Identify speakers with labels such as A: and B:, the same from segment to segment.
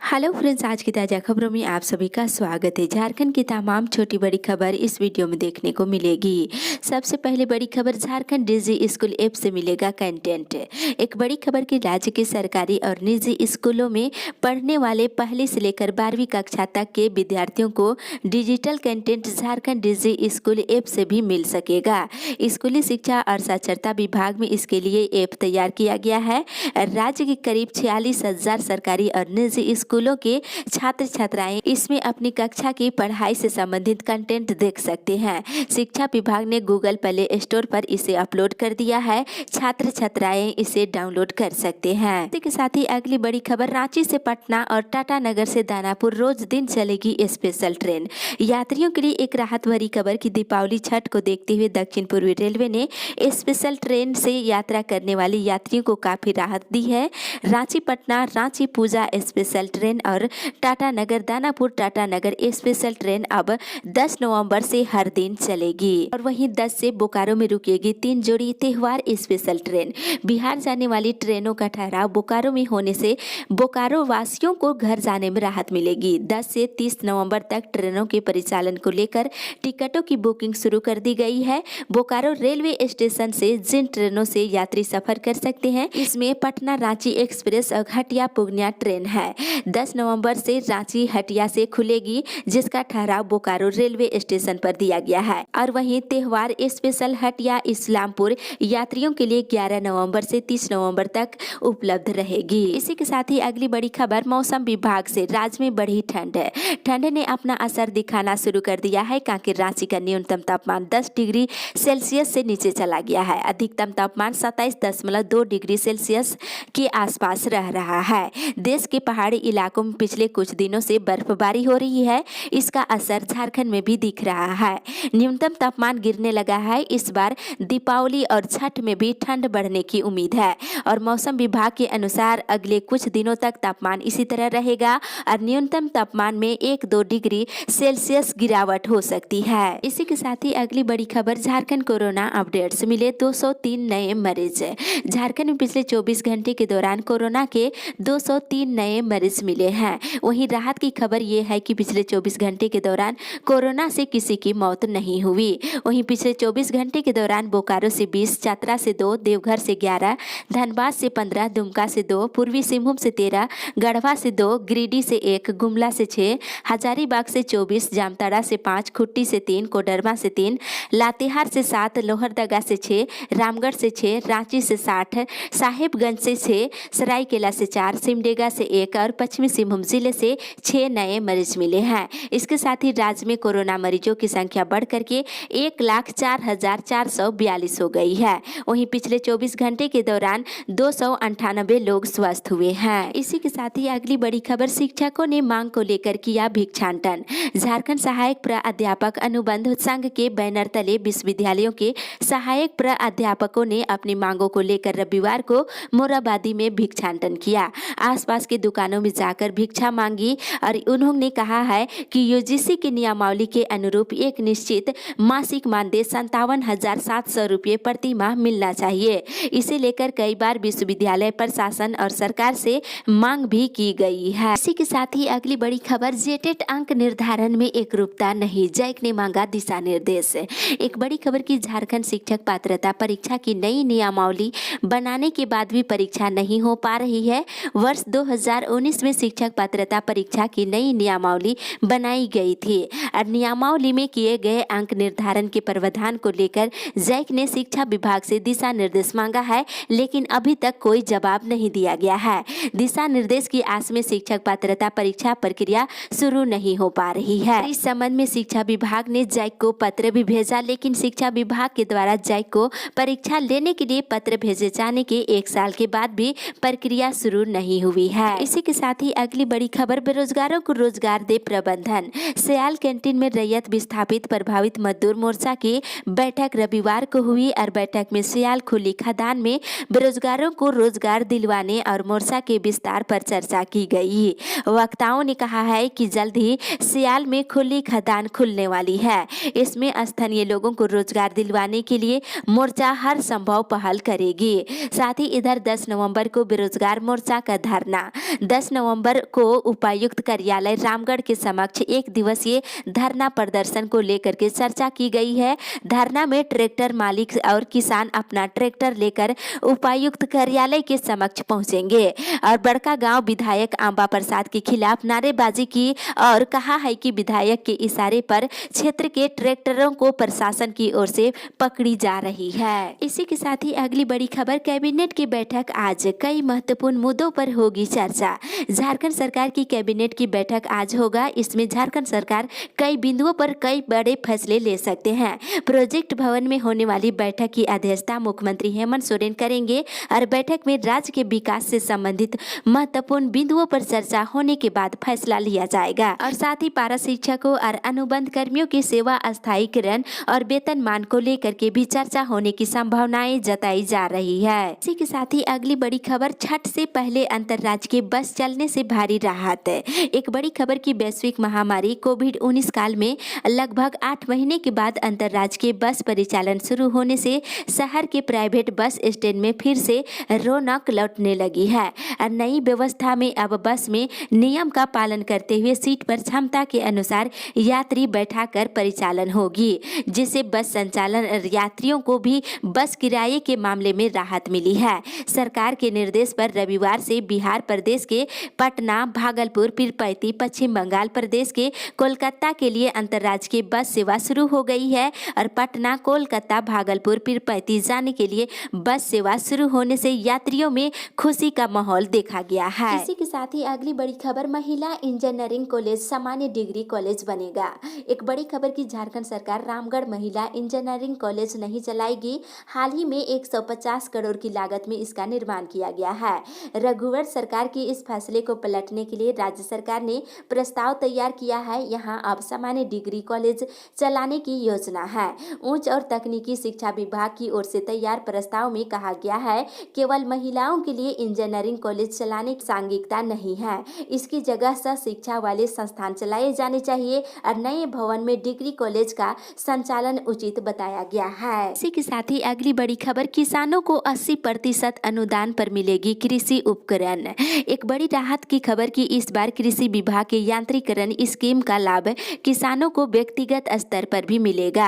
A: Hello friends, आज की ताज़ा खबरों में आप सभी का स्वागत है। झारखंड की तमाम छोटी बड़ी खबर इस वीडियो में देखने को मिलेगी। सबसे पहले बड़ी खबर, झारखंड डिजी स्कूल ऐप से मिलेगा कंटेंट। एक बड़ी खबर कि राज्य के सरकारी और निजी स्कूलों में पढ़ने वाले पहली से लेकर 12वीं कक्षा तक के विद्यार्थियों को डिजिटल कंटेंट झारखंड डिजी स्कूल ऐप से भी मिल सकेगा। स्कूली शिक्षा और साक्षरता विभाग में इसके लिए ऐप तैयार किया गया है। राज्य के करीब 46,000 सरकारी और निजी स्कूलों के छात्र छात्राएं इसमें अपनी कक्षा की पढ़ाई से संबंधित कंटेंट देख सकते हैं। शिक्षा विभाग ने गूगल प्ले स्टोर पर इसे अपलोड कर दिया है। छात्र छात्राएं इसे डाउनलोड कर सकते हैं। इसी के साथ ही अगली बड़ी खबर, रांची से पटना और टाटानगर से दानापुर रोज दिन चलेगी स्पेशल ट्रेन। यात्रियों के लिए एक राहत भरी खबर की दीपावली छठ को देखते हुए दक्षिण पूर्वी रेलवे ने स्पेशल ट्रेन से यात्रा करने वाले यात्रियों को काफी राहत दी है। रांची पटना, रांची पूजा स्पेशल ट्रेन और टाटानगर दानापुर टाटानगर स्पेशल ट्रेन अब 10 नवंबर से हर दिन चलेगी। और वहीं 10 से बोकारो में रुकेगी 3 जोड़ी त्योहार स्पेशल ट्रेन। बिहार जाने वाली ट्रेनों का ठहराव बोकारो में होने से बोकारो वासियों को घर जाने में राहत मिलेगी। 10 से 30 नवंबर तक ट्रेनों के परिचालन को लेकर टिकटों की बुकिंग शुरू कर दी गई है। बोकारो रेलवे स्टेशन से जिन ट्रेनों से यात्री सफर कर सकते हैं, इसमें पटना रांची एक्सप्रेस और हटिया पूर्णिया ट्रेन है। 10 नवंबर से रांची हटिया से खुलेगी, जिसका ठहराव बोकारो रेलवे स्टेशन पर दिया गया है। और वहीं त्योहार स्पेशल हटिया इस्लामपुर यात्रियों के लिए 11 नवंबर से 30 नवंबर तक उपलब्ध रहेगी। इसी के साथ ही अगली बड़ी खबर, मौसम विभाग से राज्य में बढ़ी ठंड है। ठंड ने अपना असर दिखाना शुरू कर दिया है। कांकेर रांची का न्यूनतम तापमान 10 डिग्री सेल्सियस से नीचे चला गया है। अधिकतम तापमान 27.2 डिग्री सेल्सियस के आसपास रह रहा है। देश के पहाड़ी इलाकों में पिछले कुछ दिनों से बर्फबारी हो रही है। इसका असर झारखंड में भी दिख रहा है। न्यूनतम तापमान गिरने लगा है। इस बार दीपावली और छठ में भी ठंड बढ़ने की उम्मीद है और मौसम विभाग के अनुसार अगले कुछ दिनों तक तापमान इसी तरह रहेगा और न्यूनतम तापमान में 1-2 डिग्री सेल्सियस गिरावट हो सकती है। इसी के साथ ही अगली बड़ी खबर, झारखंड कोरोना अपडेट्स, मिले 203 नए मरीज। झारखंड में पिछले 24 घंटे के दौरान कोरोना के 203 नए मरीज मिले हैं। वहीं राहत की खबर ये है कि पिछले 24 घंटे के दौरान कोरोना से किसी की मौत नहीं हुई। वहीं पिछले 24 घंटे के दौरान बोकारो से 20, चतरा से 2, देवघर से 11, धनबाद से 15, दुमका से 2, पूर्वी सिंहभूम से 13, गढ़वा से 2, गिरिडीह से 1, गुमला से 6, हजारीबाग से 24, जामताड़ा से 5, खुट्टी से 3, कोडरमा से 3, लातेहार से 7, लोहरदगा से 6, रामगढ़ से 6, रांची से 60, साहेबगंज से 6, सरायकेला से 4, सिमडेगा से 1 और पश्चिमी सिंहभूम जिले से 6 नए मरीज मिले हैं। इसके साथ ही राज्य में कोरोना मरीजों की संख्या बढ़ करके 1,04,442 हो गई है। वहीं पिछले 24 घंटे के दौरान 298 लोग स्वस्थ हुए हैं। इसी के साथ ही अगली बड़ी खबर, शिक्षकों ने मांग को लेकर किया भिक्षाटन। झारखंड सहायक प्राध्यापक अनुबंध संघ के बैनर तले विश्वविद्यालयों के सहायक प्राध्यापकों ने अपनी मांगों को लेकर रविवार को मोराबादी में भिक्षाटन किया। आसपास के दुकानों में जाकर भिक्षा मांगी और उन्होंने कहा है कि यूजीसी की नियमावली के अनुरूप एक निश्चित मासिक मानदेय 57,700 रुपये प्रति माह मिलना चाहिए। इसे लेकर कई बार विश्वविद्यालय प्रशासन और सरकार से मांग भी की गई है। इसी के साथ ही अगली बड़ी खबर, जेटेट अंक निर्धारण में एकरूपता नहीं, जैक ने मांगा दिशा निर्देश। एक बड़ी खबर की झारखंड शिक्षक पात्रता परीक्षा की नई नियमावली बनाने के बाद भी परीक्षा नहीं हो पा रही है। वर्ष 2019 में शिक्षक पात्रता परीक्षा की नई नियमावली बनाई गई थी और नियमावली में किए गए अंक निर्धारण के प्रावधान को लेकर जैक ने शिक्षा विभाग से दिशा निर्देश मांगा है, लेकिन अभी तक कोई जवाब नहीं दिया गया है। दिशा निर्देश की आस में शिक्षक पात्रता परीक्षा प्रक्रिया शुरू नहीं हो पा रही है। इस संबंध में शिक्षा विभाग ने जैक को पत्र भी भेजा, लेकिन शिक्षा विभाग के द्वारा जैक को परीक्षा लेने के लिए पत्र भेजे जाने के 1 साल के बाद भी प्रक्रिया शुरू नहीं हुई है। इसी के साथ ही अगली बड़ी खबर, बेरोजगारों को रोजगार दे प्रबंधन। सियाल कैंटीन में रैयत विस्थापित प्रभावित मजदूर मोर्चा की बैठक रविवार को हुई और बैठक में सियाल खुली खदान में बेरोजगारों को रोजगार दिलवाने और मोर्चा के विस्तार पर चर्चा की गई। वक्ताओं ने कहा है कि जल्द ही सियाल में खुली खदान खुलने वाली है। इसमें स्थानीय लोगों को रोजगार दिलवाने के लिए मोर्चा हर संभव पहल करेगी। साथ ही इधर 10 नवंबर को बेरोजगार मोर्चा का धरना, 10 नवंबर नवंबर को उपायुक्त कार्यालय रामगढ़ के समक्ष एक दिवसीय धरना प्रदर्शन को लेकर के चर्चा की गई है। धरना में ट्रैक्टर मालिक और किसान अपना ट्रैक्टर लेकर उपायुक्त कार्यालय के समक्ष पहुंचेंगे और बड़का गांव विधायक अंबा प्रसाद के खिलाफ नारेबाजी की और कहा है कि विधायक के इशारे पर क्षेत्र के ट्रैक्टरों को प्रशासन की ओर से पकड़ी जा रही है। इसी के साथ ही अगली बड़ी खबर, कैबिनेट की बैठक आज, कई महत्वपूर्ण मुद्दों पर होगी चर्चा। झारखंड सरकार की कैबिनेट की बैठक आज होगा। इसमें झारखंड सरकार कई बिंदुओं पर कई बड़े फैसले ले सकते हैं। प्रोजेक्ट भवन में होने वाली बैठक की अध्यक्षता मुख्यमंत्री हेमंत सोरेन करेंगे और बैठक में राज्य के विकास से संबंधित महत्वपूर्ण बिंदुओं पर चर्चा होने के बाद फैसला लिया जाएगा। और साथ ही पारा शिक्षकों और अनुबंध कर्मियों की सेवा स्थायीकरण और वेतनमान को लेकर के भी चर्चा होने की संभावनाएं जताई जा रही है। इसी के साथ ही अगली बड़ी खबर, छठ से पहले अंतर्राज्यीय बस चलने से भारी राहत। एक बड़ी खबर की वैश्विक महामारी कोविड-19 काल में लगभग 8 महीने के बाद अंतर्राज्यीय बस परिचालन शुरू होने से शहर के प्राइवेट बस स्टैंड में फिर से रौनक लौटने लगी है। नई व्यवस्था में अब बस में नियम का पालन करते हुए सीट पर क्षमता के अनुसार यात्री बैठाकर परिचालन होगी, जिससे बस संचालन यात्रियों को भी बस किराए के मामले में राहत मिली है। सरकार के निर्देश पर रविवार से बिहार प्रदेश के पटना, भागलपुर, पीरपैंती, पश्चिम बंगाल प्रदेश के कोलकाता के लिए अंतर्राज्यीय बस सेवा शुरू हो गई है और पटना, कोलकाता, भागलपुर, पीरपैंती जाने के लिए बस सेवा शुरू होने से यात्रियों में खुशी का माहौल देखा गया है। इसी के साथ ही अगली बड़ी खबर, महिला इंजीनियरिंग कॉलेज सामान्य डिग्री कॉलेज बनेगा। एक बड़ी खबर की झारखंड सरकार रामगढ़ महिला इंजीनियरिंग कॉलेज नहीं चलाएगी। हाल ही में 150 करोड़ की लागत में इसका निर्माण किया गया है। रघुवर सरकार की इस फैसले को पलटने के लिए राज्य सरकार ने प्रस्ताव तैयार किया है। यहां अब सामान्य डिग्री कॉलेज चलाने की योजना है। उच्च और तकनीकी शिक्षा विभाग की ओर से तैयार प्रस्ताव में कहा गया है, केवल महिलाओं के लिए इंजीनियरिंग कॉलेज चलाने की सांघिकता नहीं है। इसकी जगह सह शिक्षा वाले संस्थान चलाए जाने चाहिए और नए भवन में डिग्री कॉलेज का संचालन उचित बताया गया है। इसी के साथ ही अगली बड़ी खबर, किसानों को 80% अनुदान पर मिलेगी कृषि उपकरण। एक बड़ी राहत की खबर की इस बार कृषि विभाग के यांत्रिकरण स्कीम का लाभ किसानों को व्यक्तिगत स्तर पर भी मिलेगा।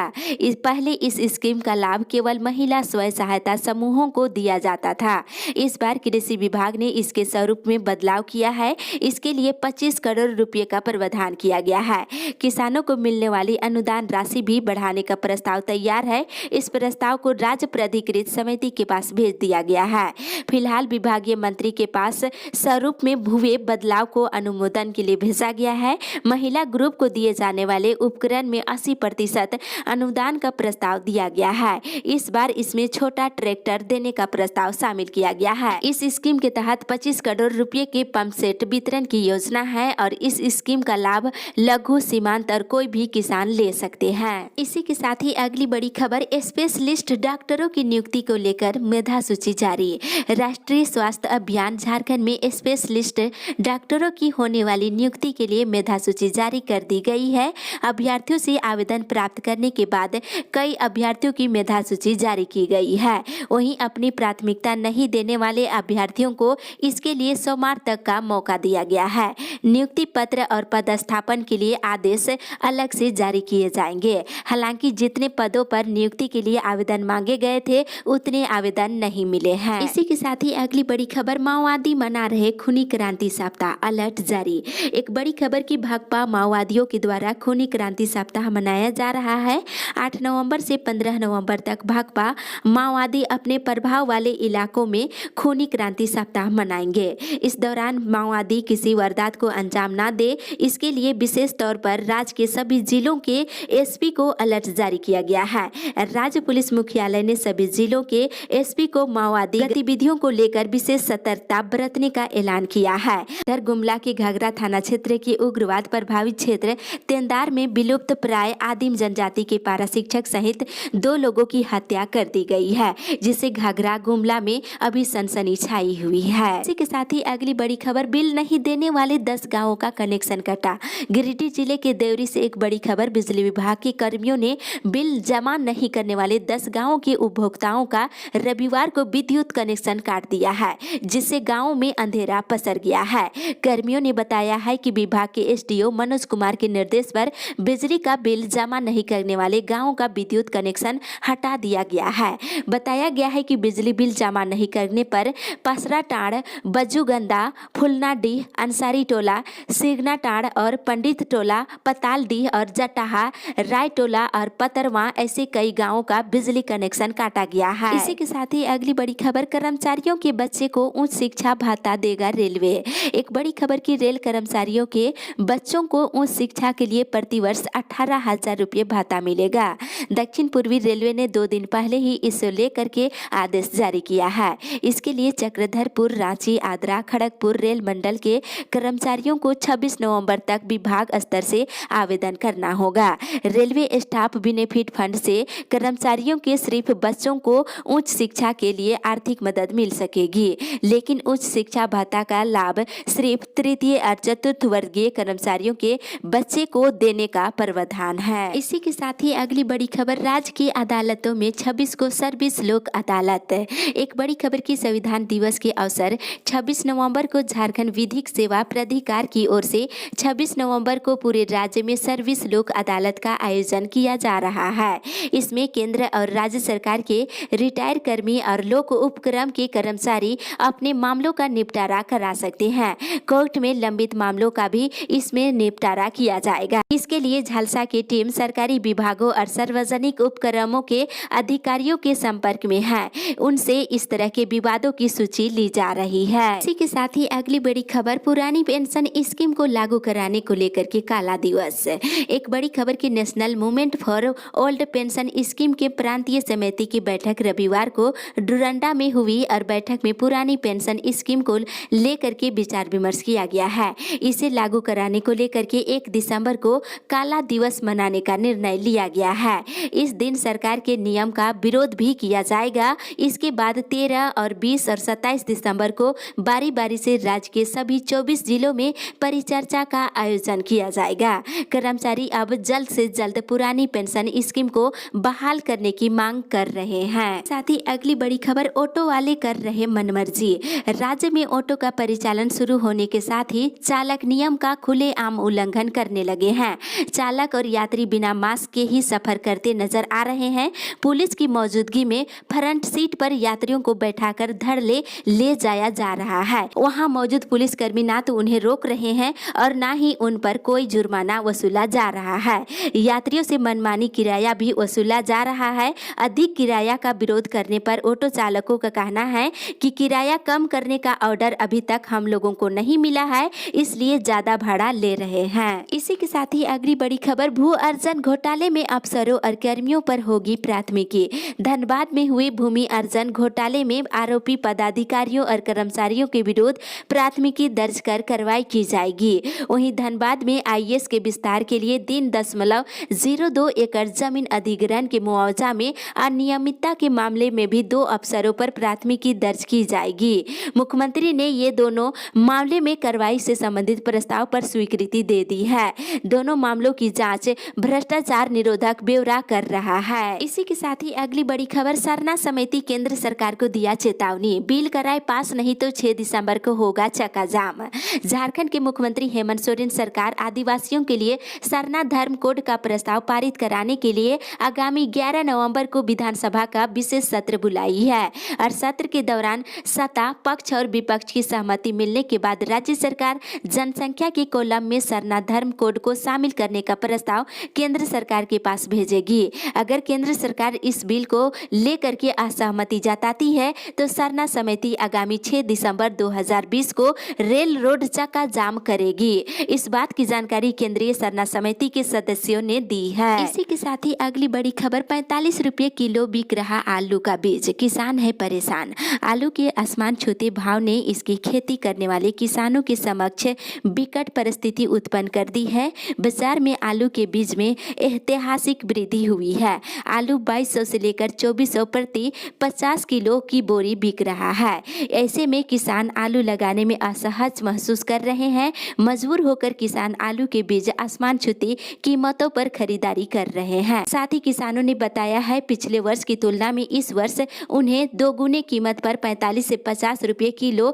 A: पहले इस स्कीम का लाभ केवल महिला स्व सहायता समूहों को दिया जाता था। इस बार कृषि विभाग ने इसके स्वरूप में बदलाव किया है। इसके लिए 25 करोड़ रुपए का प्रावधान किया गया है। किसानों को मिलने वाली अनुदान राशि भी बढ़ाने का प्रस्ताव तैयार है। इस प्रस्ताव को राज्य प्राधिकृत समिति के पास भेज दिया गया है। फिलहाल विभागीय मंत्री के पास स्वरूप में हुए बदलाव को अनुमोदन के लिए भेजा गया है। महिला ग्रुप को दिए जाने वाले उपकरण में 80% अनुदान का प्रस्ताव दिया गया है। इस बार इसमें छोटा ट्रैक्टर देने का प्रस्ताव शामिल किया गया है। इस स्कीम के तहत 25 करोड़ रुपए के पंप सेट वितरण की योजना है और इस स्कीम का लाभ लघु, सीमांत और कोई भी किसान ले सकते हैं। इसी के साथ ही अगली बड़ी खबर, स्पेशलिस्ट डॉक्टरों की नियुक्ति को लेकर मेधा सूची जारी। राष्ट्रीय स्वास्थ्य अभियान झारखंड में स्पेशलिस्ट डॉक्टरों की होने वाली नियुक्ति के लिए मेधा सूची जारी कर दी गई है। अभ्यर्थियों से आवेदन प्राप्त करने के बाद कई अभ्यर्थियों की मेधा सूची जारी की गई है। वहीं अपनी प्राथमिकता नहीं देने वाले अभ्यर्थियों को इसके लिए सोमवार तक का मौका दिया गया है। नियुक्ति पत्र और पदस्थापन के लिए आदेश अलग से जारी किए जाएंगे। हालांकि जितने पदों पर नियुक्ति के लिए आवेदन मांगे गए थे उतने आवेदन नहीं मिले हैं। इसी के साथ ही अगली बड़ी खबर, माओवादी मना रहे खूनी क्रांति सप्ताह, अलर्ट जारी। एक बड़ी खबर की भाकपा माओवादियों के द्वारा खूनी क्रांति सप्ताह मनाया जा रहा है। 8 नवंबर से 15 नवंबर तक भाकपा माओवादी अपने प्रभाव वाले इलाकों में खूनी क्रांति सप्ताह मनाएंगे। इस दौरान माओवादी किसी वारदात को अंजाम न दे, इसके लिए विशेष तौर पर राज्य के सभी जिलों के एसपी को अलर्ट जारी किया गया है। राज्य पुलिस मुख्यालय ने सभी जिलों के एसपी को माओवादी गतिविधियों को लेकर विशेष सतर्कता बरतने का ऐलान किया है। इधर गुमला के घाघरा थाना क्षेत्र के उग्रवाद प्रभावित क्षेत्र तेंदार में विलुप्त प्राय आदिम जनजाति के पारा शिक्षक सहित 2 लोगों की हत्या कर दी गई है, जिससे घाघरा गुमला में अभी सनसनी छाई हुई है। इसी के साथ ही अगली बड़ी खबर, बिल नहीं देने वाले 10 गाँवों का कनेक्शन कटा। गिरिडीह जिले के देवरी से एक बड़ी खबर, बिजली विभाग के कर्मियों ने बिल जमा नहीं करने वाले 10 गाँवों के उपभोक्ताओं का रविवार को विद्युत कनेक्शन काट दिया है, जिससे गाँव में अंधेरा पसर गया गया है। कर्मियों ने बताया है कि विभाग के एसडीओ मनोज कुमार के निर्देश पर बिजली का बिल जमा नहीं करने वाले गाँवों का विद्युत कनेक्शन हटा दिया गया है। बताया गया है कि बिजली बिल जमा नहीं करने पर पसराटाड़, बज्जूगंदा, फुलनाडीह, अंसारी टोला, सिगनाटाड़ और पंडित टोला, पतालडीह और जटाहा, राय टोला और पतरवा ऐसे कई गांवों का बिजली कनेक्शन काटा गया है। इसी के साथ ही अगली बड़ी खबर, कर्मचारियों के बच्चे को उच्च शिक्षा भत्ता देगा रेलवे। एक बड़ी खबर की रेल कर्मचारियों के बच्चों को उच्च शिक्षा के लिए प्रतिवर्ष 18,000 रुपये भत्ता मिलेगा। दक्षिण पूर्वी रेलवे ने 2 दिन पहले ही इसे लेकर के आदेश जारी किया है। इसके लिए चक्रधरपुर, रांची, आद्रा, खड़गपुर रेल मंडल के कर्मचारियों को 26 नवंबर तक विभाग स्तर से आवेदन करना होगा। रेलवे स्टाफ बेनिफिट फंड से कर्मचारियों के सिर्फ बच्चों को उच्च शिक्षा के लिए आर्थिक मदद मिल सकेगी, लेकिन उच्च शिक्षा भत्ता का लाभ सिर्फ तृतीय और चतुर्थ वर्गीय कर्मचारियों के बच्चे को देने का प्रावधान है। इसी के साथ ही अगली बड़ी खबर, राज्य की अदालतों में 26 को सर्विस लोक अदालत। एक बड़ी खबर की संविधान दिवस के अवसर 26 नवंबर को झारखंड विधिक सेवा प्राधिकार की ओर से 26 नवंबर को पूरे राज्य में सर्विस लोक अदालत का आयोजन किया जा रहा है। इसमें केंद्र और राज्य सरकार के रिटायर कर्मी और लोक उपक्रम के कर्मचारी अपने मामलों का निपटारा करा सकते हैं। कोर्ट में लंबित मामलों का भी इसमें निपटारा किया जाएगा। इसके लिए झालसा की टीम सरकारी विभागों और सार्वजनिक उपक्रमों के अधिकारियों के संपर्क में है। उनसे इस तरह के विवादों की सूची ली जा रही है। इसी के साथ ही अगली बड़ी खबर, पुरानी पेंशन स्कीम को लागू कराने को लेकर के काला दिवस। एक बड़ी खबर की national movement for old pension scheme के प्रांतीय समिति की बैठक रविवार को डुरंडा में हुई और बैठक में पुरानी पेंशन स्कीम को लेकर के विचार विमर्श किया गया है। इसे लागू कराने को लेकर के 1 दिसंबर को काला दिवस मनाने का निर्णय लिया गया है। इस दिन सरकार के नियम का विरोध भी किया जाएगा। इसके बाद 13 और 20 और 27 दिसंबर को बारी बारी से राज्य के सभी 24 जिलों में परिचर्चा का आयोजन किया जाएगा। कर्मचारी अब जल्द से जल्द पुरानी पेंशन स्कीम को बहाल करने की मांग कर रहे हैं। साथ ही अगली बड़ी खबर, ऑटो वाले कर रहे मनमर्जी। राज्य में ऑटो का परिचालन शुरू होने के साथ ही चालक नियम का खुलेआम उल्लंघन करने लगे हैं। चालक और यात्री बिना मास्क के ही सफर करते नजर आ रहे हैं। पुलिस की मौजूदगी में फ्रंट सीट पर यात्रियों को बैठाकर धड़ल्ले ले जाया जा रहा है। वहां मौजूद पुलिसकर्मी ना तो उन्हें रोक रहे हैं और ना ही उन पर कोई जुर्माना वसूला जा रहा है। यात्रियों से मनमानी किराया भी वसूला जा रहा है। अधिक किराया का विरोध करने पर ऑटो चालकों का कहना है कि किराया कम करने का ऑर्डर अभी तक हम लोगों को नहीं मिला है, इसलिए ज्यादा भाड़ा ले रहे हैं। इसी के साथ ही अगली बड़ी खबर, भू अर्जन घोटाले में अफसरों और कर्मियों पर होगी प्राथमिकी। धनबाद में हुए भूमि अर्जन घोटाले में आरोपी पदाधिकारियों और कर्मचारियों के विरुद्ध प्राथमिकी दर्ज कर कार्रवाई की जाएगी। वहीं धनबाद में आईएएस के विस्तार के लिए 3.02 एकड़ जमीन अधिग्रहण के मुआवजा में अनियमितता के मामले में भी 2 अफसरों पर प्राथमिकी दर्ज की जाएगी। मुख्यमंत्री ने ये दोनों मामले में कार्रवाई से संबंधित प्रस्ताव पर स्वीकृति दे दी है। दोनों मामलों की जांच भ्रष्टाचार निरोधक ब्यूरो कर रहा है। इसी के साथ ही अगली बड़ी खबर, सरना समिति केंद्र सरकार को दिया चेतावनी, बिल कराए पास नहीं तो 6 दिसंबर को होगा चक्का जाम। झारखंड के मुख्यमंत्री हेमंत सोरेन सरकार आदिवासियों के लिए सरना धर्म कोड का प्रस्ताव पारित कराने के लिए आगामी 11 नवंबर को विधानसभा का विशेष सत्र बुलाई है और सत्र के दौरान सत्ता पक्ष और विपक्ष की सहमति मिलने के बाद राज्य सरकार जनसंख्या के कॉलम में सरना धर्म कोड को शामिल करने का प्रस्ताव केंद्र सरकार के पास भेजेगी। अगर केंद्र सरकार इस बिल को लेकर के असहमति जताती है तो सरना समिति आगामी 6 दिसंबर 2020 को रेल रोड चक्का जाम करेगी। इस बात की जानकारी केंद्रीय सरना समिति के सदस्यों ने दी है। इसी के साथ ही अगली बड़ी खबर, 45 रुपये किलो बिक रहा आलू का बीज, किसान है परेशान। आलू के आसमान छूते भाव ने इसकी खेती करने वाले किसानों के समक्ष विकट परिस्थिति उत्पन्न कर दी है। बाजार में आलू के बीज में ऐतिहासिक वृद्धि हुई है। आलू 2200 से लेकर 2400 प्रति 50 किलो की बोरी बिक रहा है। ऐसे में किसान आलू लगाने में असहज महसूस कर रहे हैं। मजबूर होकर किसान आलू के बीज आसमान छूती कीमतों पर खरीदारी कर रहे हैं। साथ ही किसानों ने बताया है पिछले वर्ष की तुलना में इस वर्ष उन्हें दोगुने कीमत पर 45 से 50 रुपये किलो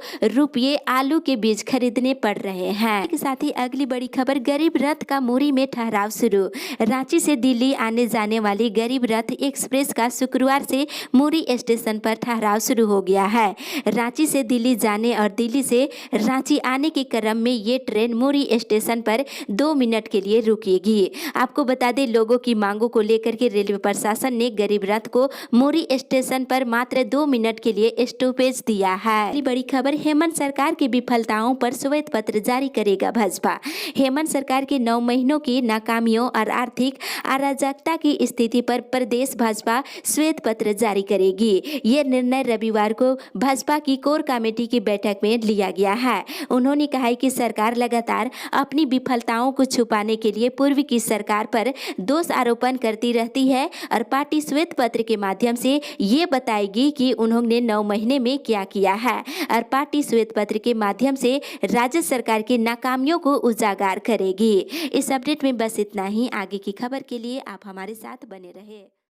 A: आलू के बीज खरीदने पड़ रहे हैं। इसके साथ ही अगली बड़ी खबर, गरीब रथ का मुरी में ठहराव शुरू। रांची से दिल्ली आने जाने वाली गरीब रथ एक्सप्रेस का शुक्रवार से मुरी स्टेशन पर ठहराव शुरू हो गया है। रांची से दिल्ली जाने और दिल्ली से रांची आने के क्रम में ये ट्रेन मुरी स्टेशन पर 2 मिनट के लिए रुकेगी। आपको बता दें, लोगों की मांगों को लेकर के रेलवे प्रशासन ने गरीब रथ को मुरी स्टेशन पर मात्र 2 मिनट के लिए स्टॉपेज दिया है। बड़ी खबर, हेमंत सरकार की विफलताओं पर श्वेत पत्र जारी करेगा भाजपा। हेमंत सरकार के 9 महीनों की नाकामियों और आर्थिक अराजकता की स्थिति पर प्रदेश भाजपा श्वेत पत्र जारी करेगी। ये निर्णय रविवार को भाजपा की कोर कमेटी की बैठक में लिया गया है। उन्होंने कहा कि सरकार लगातार अपनी विफलताओं को छुपाने के लिए पूर्व की सरकार पर दोष आरोपण करती रहती है और पार्टी श्वेत पत्र के माध्यम से ये बताएगी कि उन्होंने 9 महीने में क्या किया है और पार्टी श्वेत पत्र के माध्यम से राज्य सरकार की नाकामियों को उजागर करेगी। इस अपडेट में बस इतना ही। आगे की खबर के लिए आप हमारे साथ बने रहे।